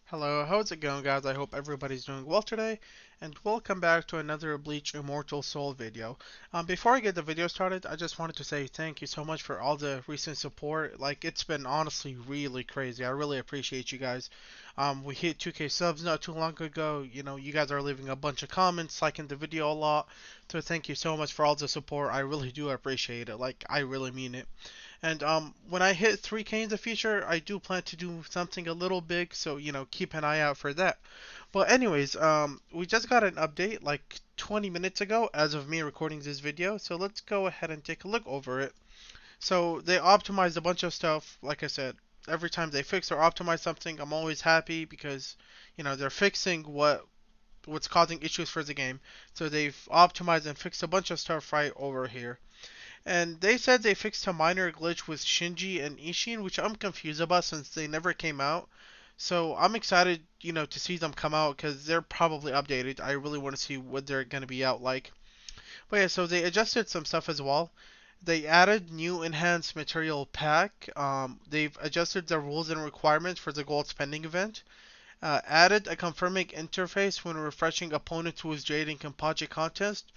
Hello, how's it going, guys? I hope everybody's doing well today, and welcome back to another Bleach Immortal Soul video. Before I get the video started, I just wanted to say thank you so much for all the recent support. Like, it's been honestly really crazy. I really appreciate you guys. We hit 2K subs not too long ago. You know, you guys are leaving a bunch of comments, liking the video a lot. So thank you so much for all the support. I really do appreciate it. Like, I really mean it. And when I hit 3K in the future, I do plan to do something a little big, so keep an eye out for that. But anyways, we just got an update like 20 minutes ago as of me recording this video, so let's go ahead and take a look over it. So they optimized a bunch of stuff. Like I said, every time they fix or optimize something, I'm always happy because they're fixing what's causing issues for the game. So they've optimized and fixed a bunch of stuff right over here. And they said they fixed a minor glitch with Shinji and Ishin, which I'm confused about since they never came out. So I'm excited, to see them come out because they're probably updated. I really want to see what they're going to be out like. But yeah, so they adjusted some stuff as well. They added new enhanced material pack. They've adjusted the rules and requirements for the gold spending event. Added a confirming interface when refreshing opponents with Jade in Kenpachi contest.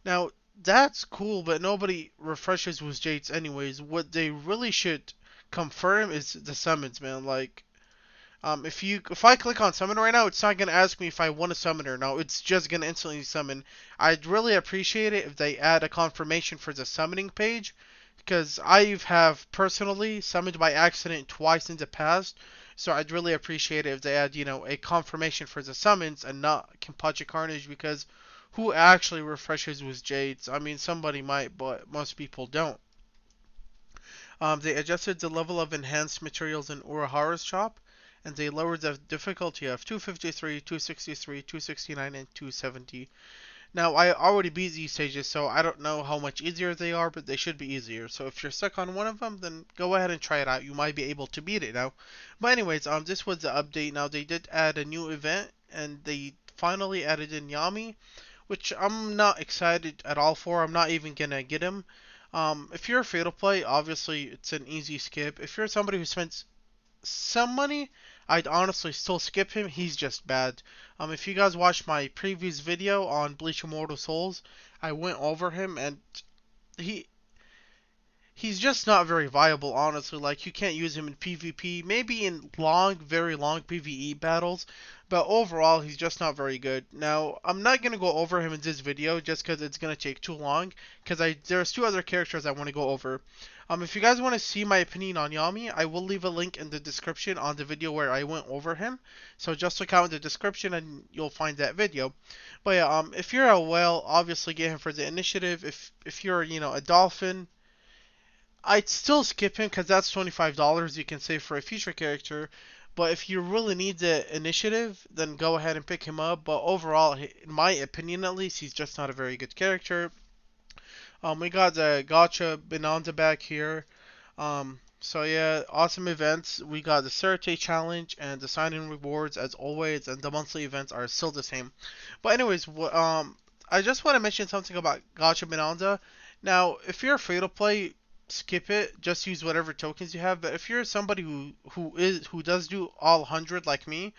Now, that's cool, but nobody refreshes with Jades anyways. What they really should confirm is the summons, man. Like, if I click on summon right now, it's not gonna ask me if I want to summon or no. It's just gonna instantly summon. I'd really appreciate it if they add a confirmation for the summoning page, because I have personally summoned by accident twice in the past. So I'd really appreciate it if they add, a confirmation for the summons and not Kenpachi Carnage, because who actually refreshes with Jades? I mean, somebody might, but most people don't. They adjusted the level of enhanced materials in Urahara's shop, and they lowered the difficulty of 253, 263, 269, and 270. Now, I already beat these stages, so I don't know how much easier they are, but they should be easier. So if you're stuck on one of them, then go ahead and try it out. You might be able to beat it now. But anyways, this was the update. Now, they did add a new event, and they finally added in Yammy, which I'm not excited at all for. I'm not even gonna get him. If you're free to play, obviously it's an easy skip. If you're somebody who spends some money, I'd honestly still skip him. He's just bad. If you guys watched my previous video on Bleach Immortal Souls, I went over him and he he's just not very viable, honestly. Like, you can't use him in PvP, maybe in long, very long PvE battles, but overall, he's just not very good. Now, I'm not gonna go over him in this video just because it's gonna take too long, because there's two other characters I want to go over. If you guys want to see my opinion on Yami, I will leave a link in the description on the video where I went over him. So just look out in the description and you'll find that video. But yeah, if you're a whale, obviously get him for the initiative. If you're, a dolphin, I'd still skip him because that's $25 you can save for a future character. But if you really need the initiative, then go ahead and pick him up. But overall, in my opinion at least, he's just not a very good character. We got the Gacha Bonanza back here. So yeah, awesome events. We got the Surte challenge and the sign-in rewards as always, and the monthly events are still the same. But anyways, I just want to mention something about Gacha Bonanza. Now, if you're free to play, skip it. Just use whatever tokens you have. But if you're somebody who does do all 100 like me,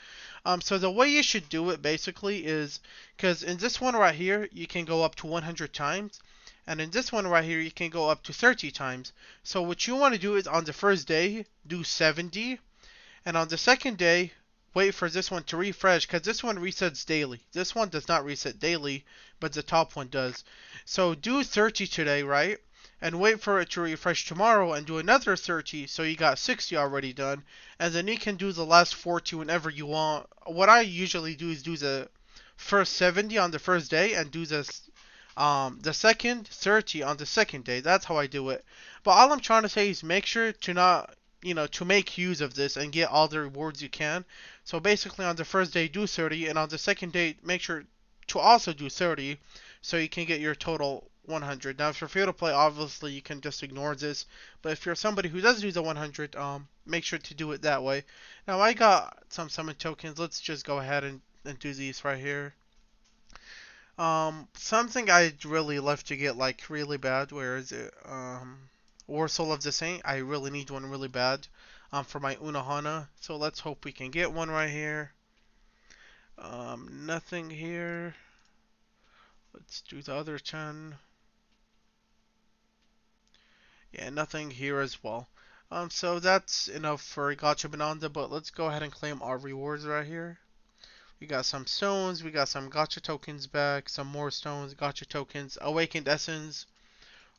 so the way you should do it basically is, because in this one right here you can go up to 100 times, and in this one right here you can go up to 30 times. So what you want to do is on the first day do 70, and on the second day wait for this one to refresh, because this one resets daily. This one does not reset daily, but the top one does. So do 30 today, right? And wait for it to refresh tomorrow and do another 30, so you got 60 already done. And then you can do the last 40 whenever you want. What I usually do is do the first 70 on the first day and do the second 30 on the second day. That's how I do it. But all I'm trying to say is make sure to not, to make use of this and get all the rewards you can. So basically on the first day do 30, and on the second day make sure to also do 30, so you can get your total 100. Now if you're free to play, obviously you can just ignore this, but if you're somebody who does do the 100, make sure to do it that way. Now I got some summon tokens. Let's just go ahead and do these right here. Something I'd really love to get, like, really bad. Where is it? War Soul of the Saint. I really need one really bad. For my Unohana. So let's hope we can get one right here. Nothing here. Let's do the other 10. Yeah, nothing here as well. So that's enough for Gacha Bonanza, but let's go ahead and claim our rewards right here. We got some stones, we got some Gacha tokens back, some more stones, Gacha tokens, Awakened Essence,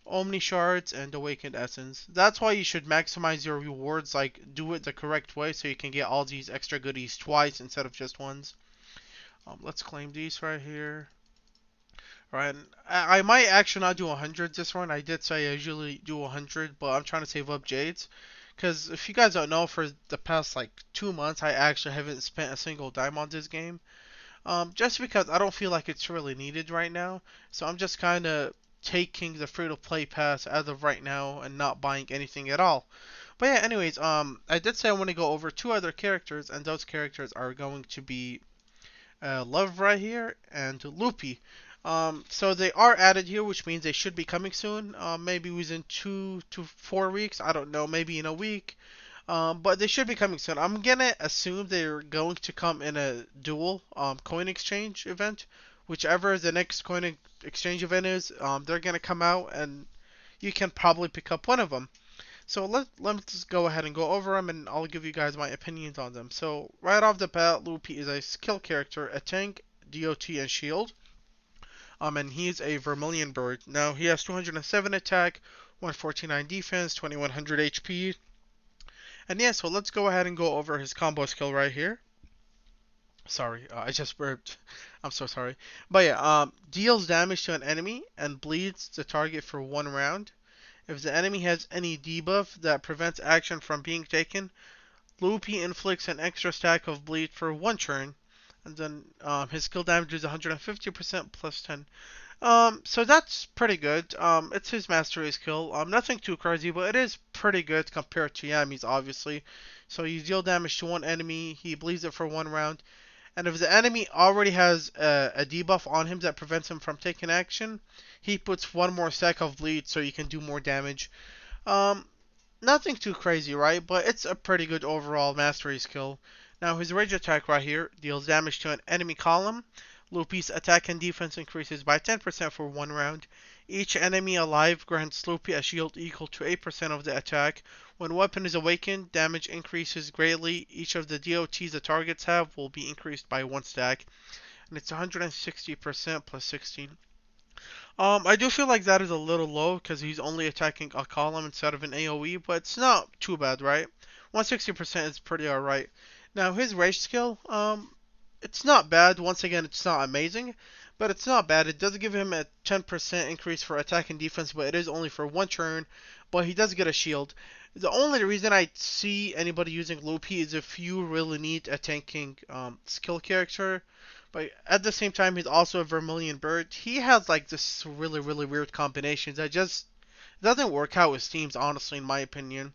Omni Shards, and Awakened Essence. That's why you should maximize your rewards, like do it the correct way so you can get all these extra goodies twice instead of just once. Let's claim these right here. Right, I might actually not do 100 this run. I did say I usually do 100, but I'm trying to save up Jades. Because if you guys don't know, for the past like 2 months, I actually haven't spent a single dime on this game. Just because I don't feel like it's really needed right now. So I'm just kind of taking the free-to-play pass as of right now and not buying anything at all. But yeah, anyways, I did say I want to go over two other characters, and those characters are going to be Love right here and Luppi. So they are added here, which means they should be coming soon. Maybe within 2 to 4 weeks. I don't know. Maybe in a week. But they should be coming soon. I'm gonna assume they're going to come in a dual coin exchange event. Whichever the next coin exchange event is, they're gonna come out, and you can probably pick up one of them. So let's go ahead and go over them, and I'll give you guys my opinions on them. So right off the bat, Luppi is a skill character, a tank, DOT, and shield. And he's a Vermilion bird. Now he has 207 attack, 149 defense, 2100 HP. And yeah, so let's go ahead and go over his combo skill right here. Sorry, I just burped. I'm so sorry. But yeah, deals damage to an enemy and bleeds the target for 1 round. If the enemy has any debuff that prevents action from being taken, Luppi inflicts an extra stack of bleed for 1 turn. And then his skill damage is 150% plus 10. So that's pretty good. It's his mastery skill. Nothing too crazy, but it is pretty good compared to Yammy's, obviously. So you deal damage to one enemy, he bleeds it for 1 round, and if the enemy already has a debuff on him that prevents him from taking action, he puts one more stack of bleed so you can do more damage. Um, Nothing too crazy, right? But it's a pretty good overall mastery skill. Now his rage attack right here deals damage to an enemy column. Luppi's attack and defense increases by 10% for 1 round. Each enemy alive grants Luppi a shield equal to 8% of the attack. When weapon is awakened, damage increases greatly. Each of the DOTs the targets have will be increased by 1 stack. And it's 160% plus 16. I do feel like that is a little low because he's only attacking a column instead of an AoE, but it's not too bad, right? 160% is pretty alright. Now his rage skill, it's not bad. Once again, it's not amazing, but it's not bad. It does give him a 10% increase for attack and defense, but it is only for 1 turn. But he does get a shield. The only reason I see anybody using Luppi is if you really need a tanking skill character. But at the same time, he's also a Vermilion bird. He has like this really, really weird combinations that just doesn't work out with teams, honestly, in my opinion.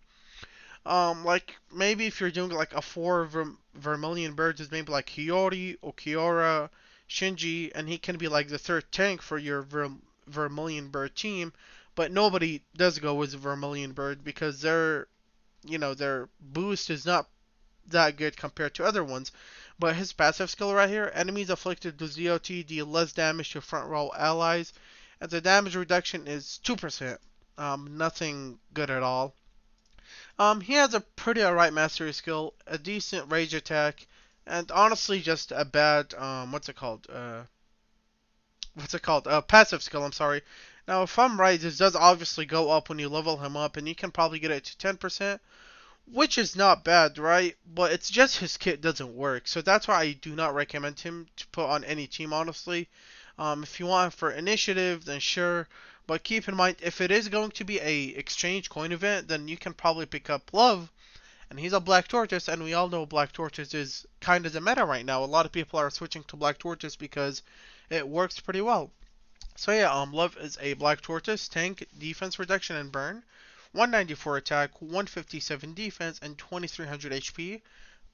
Like maybe if you're doing like a four Vermilion birds, is maybe like Hiyori, Okiora, Shinji, and he can be like the third tank for your Vermilion bird team. But nobody does go with Vermilion bird because their boost is not that good compared to other ones. But his passive skill right here, enemies afflicted with ZOT deal less damage to front row allies, and the damage reduction is 2%. Nothing good at all. He has a pretty alright mastery skill, a decent rage attack, and honestly just a bad passive skill. I'm sorry. Now, if I'm right, this does obviously go up when you level him up, and you can probably get it to 10%, which is not bad, right? But it's just his kit doesn't work, so that's why I do not recommend him to put on any team, honestly. If you want him for initiative, then sure. But keep in mind, if it is going to be a exchange coin event, then you can probably pick up Love, and he's a Black Tortoise, and we all know Black Tortoise is kind of the meta right now. A lot of people are switching to Black Tortoise because it works pretty well. So yeah, Love is a Black Tortoise, tank, defense reduction, and burn. 194 attack, 157 defense, and 2300 HP.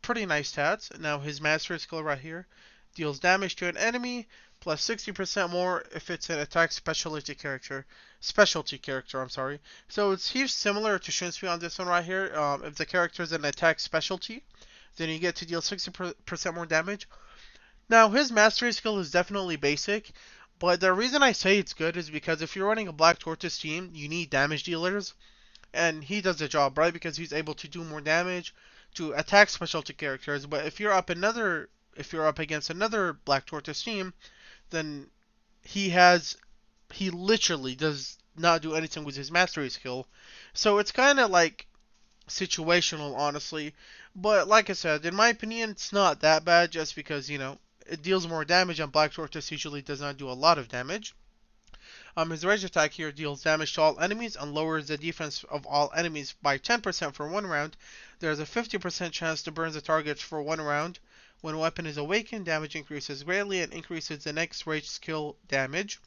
Pretty nice stats. Now his mastery skill right here deals damage to an enemy plus 60% more if it's an attack specialty character. I'm sorry. So he's similar to Shunsui on this one right here. If the character is an attack specialty, then you get to deal 60% more damage. Now, his mastery skill is definitely basic, but the reason I say it's good is because if you're running a Black Tortoise team, you need damage dealers, and he does the job, right? Because he's able to do more damage to attack specialty characters. But if you're up against another Black Tortoise team, then he has he literally does not do anything with his mastery skill. So it's kind of like situational, honestly. But like I said, in my opinion, it's not that bad just because, it deals more damage and Black Tortoise usually does not do a lot of damage. His rage attack here deals damage to all enemies and lowers the defense of all enemies by 10% for 1 round. There is a 50% chance to burn the target for 1 round. When a weapon is awakened, damage increases greatly and increases the next rage skill damage.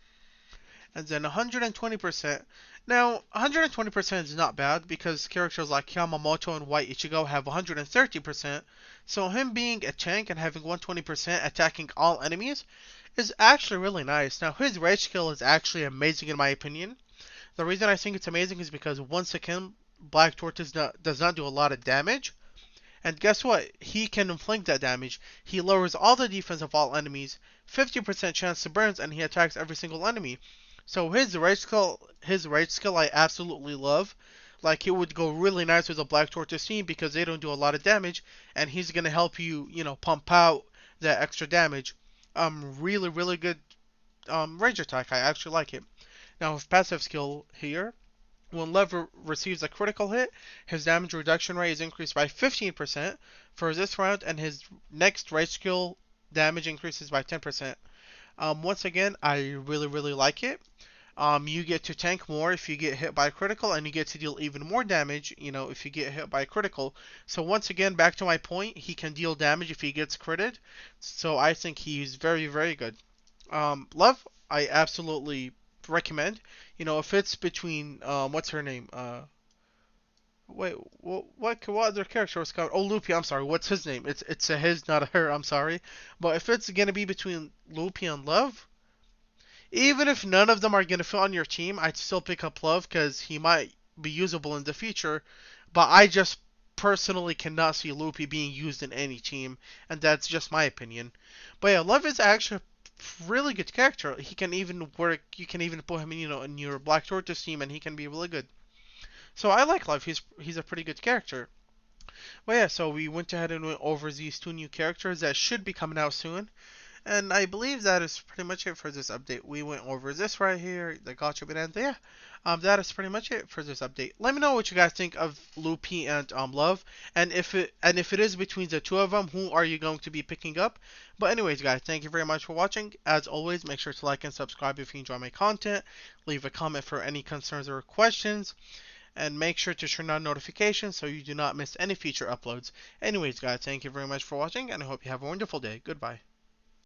And then 120%. Now, 120% is not bad because characters like Yamamoto and White Ichigo have 130%. So him being a tank and having 120% attacking all enemies is actually really nice. Now, his rage skill is actually amazing in my opinion. The reason I think it's amazing is because once again, Black Tortoise does not do a lot of damage. And guess what? He can inflict that damage. He lowers all the defense of all enemies, 50% chance to burns, and he attacks every single enemy. So his rage skill I absolutely love. Like it would go really nice with a Black Tortoise team because they don't do a lot of damage, and he's gonna help you, pump out that extra damage. Really, really good rage attack. I actually like it. Now his passive skill here, when Lever receives a critical hit, his damage reduction rate is increased by 15% for this round, and his next rage skill damage increases by 10%. Once again, I really, really like it. You get to tank more if you get hit by a critical, and you get to deal even more damage, if you get hit by a critical. So once again, back to my point, he can deal damage if he gets critted. So I think he's very, very good. Love, I absolutely recommend. If it's between, what's her name? Wait, what other character was called? Oh, Luppi. I'm sorry. What's his name? It's a his, not a her. I'm sorry. But if it's gonna be between Luppi and Love, even if none of them are going to fit on your team, I'd still pick up Love because he might be usable in the future. But I just personally cannot see Luppi being used in any team, and that's just my opinion. But yeah, Love is actually a really good character. He can even work. You can even put him, in your Black Tortoise team, and he can be really good. So I like Love. He's a pretty good character. But yeah, so we went ahead and went over these two new characters that should be coming out soon. And I believe that is pretty much it for this update. We went over this right here, the Gotcha Bonanza. Yeah, that is pretty much it for this update. Let me know what you guys think of Luppi and Love, and if it is between the two of them, who are you going to be picking up? But anyways, guys, thank you very much for watching. As always, make sure to like and subscribe if you enjoy my content. Leave a comment for any concerns or questions. And make sure to turn on notifications so you do not miss any future uploads. Anyways, guys, thank you very much for watching, and I hope you have a wonderful day. Goodbye.